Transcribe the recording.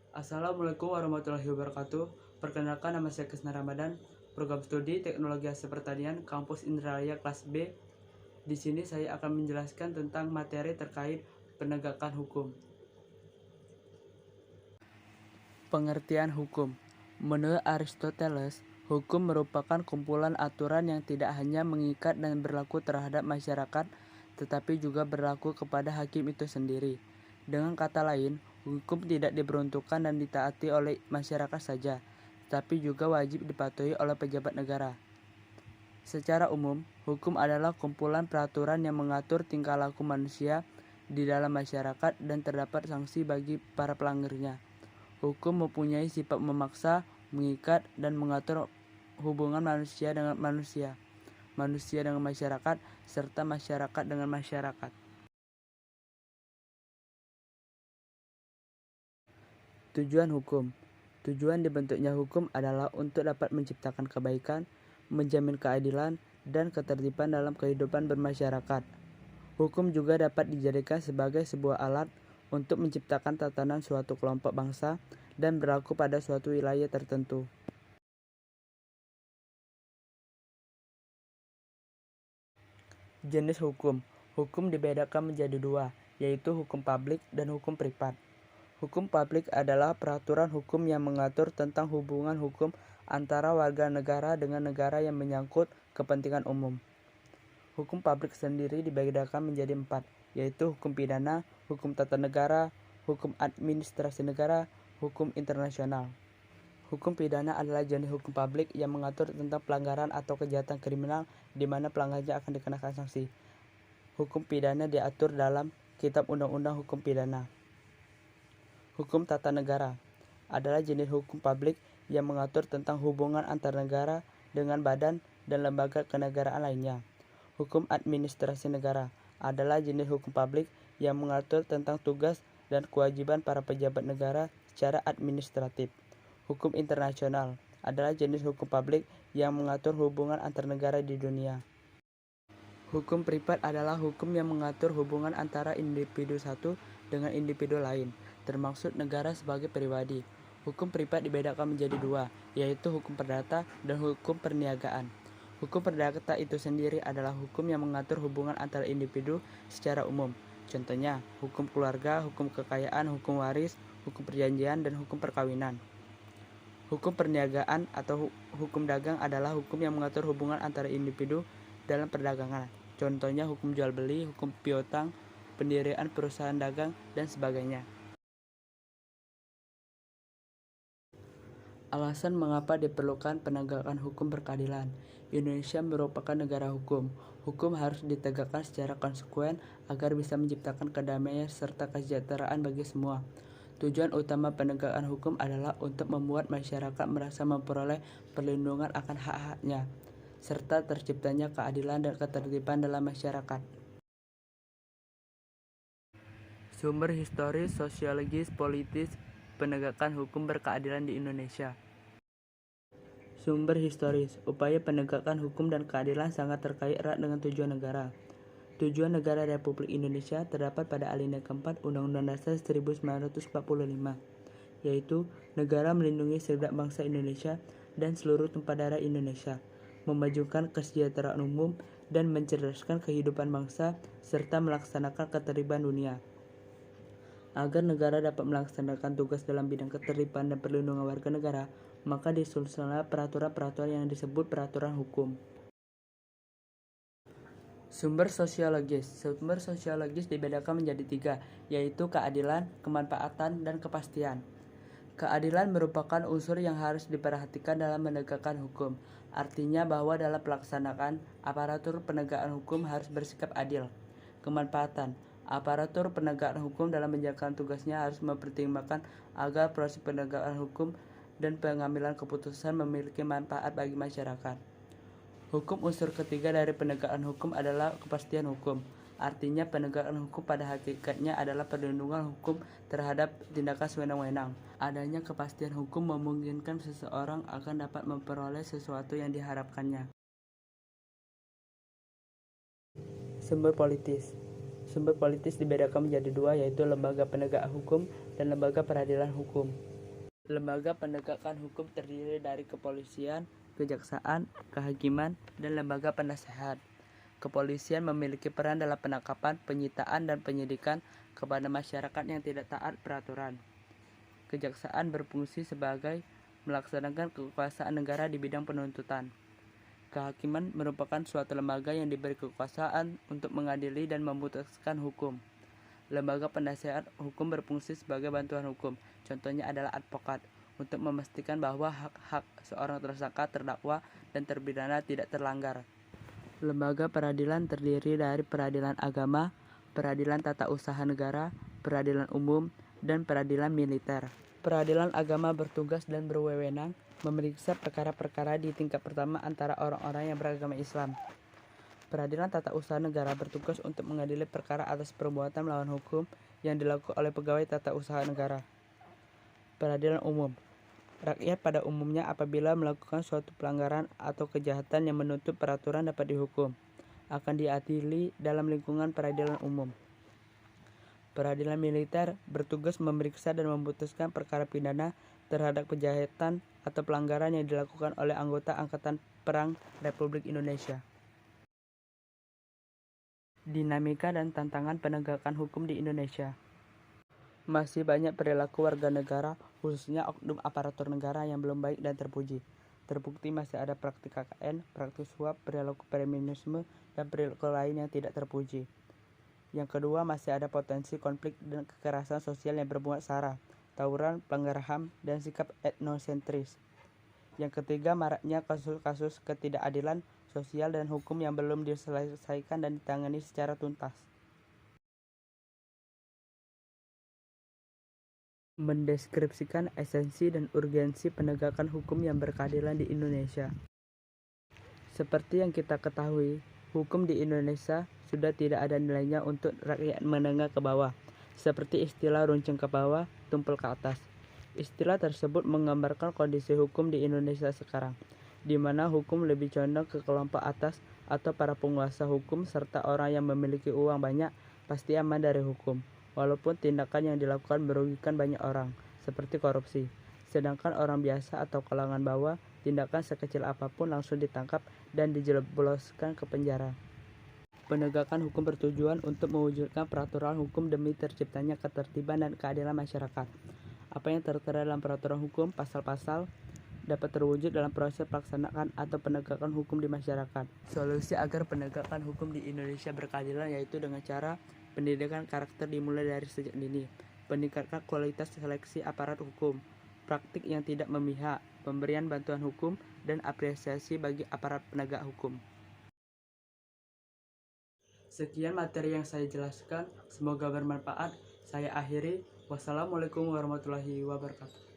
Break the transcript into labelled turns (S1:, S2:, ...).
S1: Assalamualaikum warahmatullahi wabarakatuh. Perkenalkan, nama saya Krisna Ramadan, program studi Teknologi Hasil Pertanian, Kampus Indralaya kelas B. Di sini saya akan menjelaskan tentang materi terkait penegakan hukum. Pengertian hukum. Menurut Aristoteles, hukum merupakan kumpulan aturan yang tidak hanya mengikat dan berlaku terhadap masyarakat, tetapi juga berlaku kepada hakim itu sendiri. Dengan kata lain, hukum tidak diperuntukkan dan ditaati oleh masyarakat saja, tetapi juga wajib dipatuhi oleh pejabat negara. Secara umum, hukum adalah kumpulan peraturan yang mengatur tingkah laku manusia di dalam masyarakat dan terdapat sanksi bagi para pelanggarnya. Hukum mempunyai sifat memaksa, mengikat, dan mengatur hubungan manusia dengan manusia, manusia dengan masyarakat, serta masyarakat dengan masyarakat. Tujuan hukum. Tujuan dibentuknya hukum adalah untuk dapat menciptakan kebaikan, menjamin keadilan, dan ketertiban dalam kehidupan bermasyarakat. Hukum juga dapat dijadikan sebagai sebuah alat untuk menciptakan tatanan suatu kelompok bangsa dan berlaku pada suatu wilayah tertentu. Jenis hukum. Hukum dibedakan menjadi dua, yaitu hukum publik dan hukum privat. Hukum publik adalah peraturan hukum yang mengatur tentang hubungan hukum antara warga negara dengan negara yang menyangkut kepentingan umum. Hukum publik sendiri dibedakan menjadi empat, yaitu hukum pidana, hukum tata negara, hukum administrasi negara, hukum internasional. Hukum pidana adalah jenis hukum publik yang mengatur tentang pelanggaran atau kejahatan kriminal di mana pelanggarnya akan dikenakan sanksi. Hukum pidana diatur dalam Kitab Undang-Undang Hukum Pidana. Hukum tata negara adalah jenis hukum publik yang mengatur tentang hubungan antar negara dengan badan dan lembaga kenegaraan lainnya. Hukum administrasi negara adalah jenis hukum publik yang mengatur tentang tugas dan kewajiban para pejabat negara secara administratif. Hukum internasional adalah jenis hukum publik yang mengatur hubungan antar negara di dunia. Hukum privat adalah hukum yang mengatur hubungan antara individu satu dengan individu lain, termasuk negara sebagai pribadi. Hukum privat dibedakan menjadi dua, yaitu hukum perdata dan hukum perniagaan. Hukum perdata itu sendiri adalah hukum yang mengatur hubungan antara individu secara umum. Contohnya, hukum keluarga, hukum kekayaan, hukum waris, hukum perjanjian, dan hukum perkawinan. Hukum perniagaan atau hukum dagang adalah hukum yang mengatur hubungan antara individu dalam perdagangan. Contohnya hukum jual beli, hukum piutang, pendirian perusahaan dagang, dan sebagainya. Alasan mengapa diperlukan penegakan hukum berkeadilan. Indonesia merupakan negara hukum. Hukum harus ditegakkan secara konsekuen agar bisa menciptakan kedamaian serta kesejahteraan bagi semua. Tujuan utama penegakan hukum adalah untuk membuat masyarakat merasa memperoleh perlindungan akan hak-haknya, serta terciptanya keadilan dan ketertiban dalam masyarakat. Sumber historis, sosiologis, politis, penegakan hukum berkeadilan di Indonesia. Sumber historis, upaya penegakan hukum dan keadilan sangat terkait erat dengan tujuan negara. Tujuan negara Republik Indonesia terdapat pada alinea keempat Undang-Undang Dasar 1945, yaitu negara melindungi segenap bangsa Indonesia dan seluruh tumpah darah Indonesia, memajukan kesejahteraan umum dan mencerdaskan kehidupan bangsa, serta melaksanakan ketertiban dunia. Agar negara dapat melaksanakan tugas dalam bidang ketertiban dan perlindungan warga negara, maka disusunlah peraturan-peraturan yang disebut peraturan hukum. Sumber sosiologis. Sumber sosiologis dibedakan menjadi tiga, yaitu keadilan, kemanfaatan, dan kepastian. Keadilan merupakan unsur yang harus diperhatikan dalam menegakkan hukum. Artinya bahwa dalam pelaksanaan, aparatur penegakan hukum harus bersikap adil. Kemanfaatan. Aparatur penegakan hukum dalam menjalankan tugasnya harus mempertimbangkan agar proses penegakan hukum dan pengambilan keputusan memiliki manfaat bagi masyarakat. Hukum unsur ketiga dari penegakan hukum adalah kepastian hukum. Artinya penegakan hukum pada hakikatnya adalah perlindungan hukum terhadap tindakan sewenang-wenang. Adanya kepastian hukum memungkinkan seseorang akan dapat memperoleh sesuatu yang diharapkannya. Sumber politis. Sumber politis dibedakan menjadi dua, yaitu lembaga penegak hukum dan lembaga peradilan hukum. Lembaga penegakan hukum terdiri dari kepolisian, kejaksaan, kehakiman, dan lembaga penasehat. Kepolisian memiliki peran dalam penangkapan, penyitaan, dan penyidikan kepada masyarakat yang tidak taat peraturan. Kejaksaan berfungsi sebagai melaksanakan kekuasaan negara di bidang penuntutan. Kehakiman merupakan suatu lembaga yang diberi kekuasaan untuk mengadili dan memutuskan hukum. Lembaga penasehat hukum berfungsi sebagai bantuan hukum, contohnya adalah advokat, untuk memastikan bahwa hak-hak seorang tersangka, terdakwa, dan terpidana tidak terlanggar. Lembaga peradilan terdiri dari peradilan agama, peradilan tata usaha negara, peradilan umum, dan peradilan militer. Peradilan agama bertugas dan berwenang memeriksa perkara-perkara di tingkat pertama antara orang-orang yang beragama Islam. Peradilan tata usaha negara bertugas untuk mengadili perkara atas perbuatan melawan hukum yang dilakukan oleh pegawai tata usaha negara. Peradilan umum. Rakyat pada umumnya apabila melakukan suatu pelanggaran atau kejahatan yang menuntut peraturan dapat dihukum, akan diadili dalam lingkungan peradilan umum. Peradilan militer bertugas memeriksa dan memutuskan perkara pidana terhadap kejahatan atau pelanggaran yang dilakukan oleh anggota Angkatan Perang Republik Indonesia. Dinamika dan tantangan penegakan hukum di Indonesia. Masih banyak perilaku warga negara, khususnya oknum aparatur negara yang belum baik dan terpuji. Terbukti masih ada praktik KKN, praktik suap, perilaku feminisme, dan perilaku lain yang tidak terpuji. Yang kedua, masih ada potensi konflik dan kekerasan sosial yang bermuat sara, tawuran, pelanggaran HAM, dan sikap etnosentris. Yang ketiga, maraknya kasus-kasus ketidakadilan sosial dan hukum yang belum diselesaikan dan ditangani secara tuntas. Mendeskripsikan esensi dan urgensi penegakan hukum yang berkeadilan di Indonesia. Seperti yang kita ketahui, hukum di Indonesia sudah tidak ada nilainya untuk rakyat menengah ke bawah, seperti istilah runcing ke bawah, tumpul ke atas. Istilah tersebut menggambarkan kondisi hukum di Indonesia sekarang, di mana hukum lebih condong ke kelompok atas atau para penguasa hukum serta orang yang memiliki uang banyak pasti aman dari hukum, walaupun tindakan yang dilakukan merugikan banyak orang, seperti korupsi. Sedangkan orang biasa atau kalangan bawah, tindakan sekecil apapun langsung ditangkap dan dijebloskan ke penjara. Penegakan hukum bertujuan untuk mewujudkan peraturan hukum demi terciptanya ketertiban dan keadilan masyarakat. Apa yang tertera dalam peraturan hukum, pasal-pasal, dapat terwujud dalam proses pelaksanaan atau penegakan hukum di masyarakat. Solusi agar penegakan hukum di Indonesia berkeadilan yaitu dengan cara pendidikan karakter dimulai dari sejak dini, peningkatkan kualitas seleksi aparat hukum, praktik yang tidak memihak, pemberian bantuan hukum, dan apresiasi bagi aparat penegak hukum. Sekian materi yang saya jelaskan, semoga bermanfaat. Saya akhiri. Wassalamualaikum warahmatullahi wabarakatuh.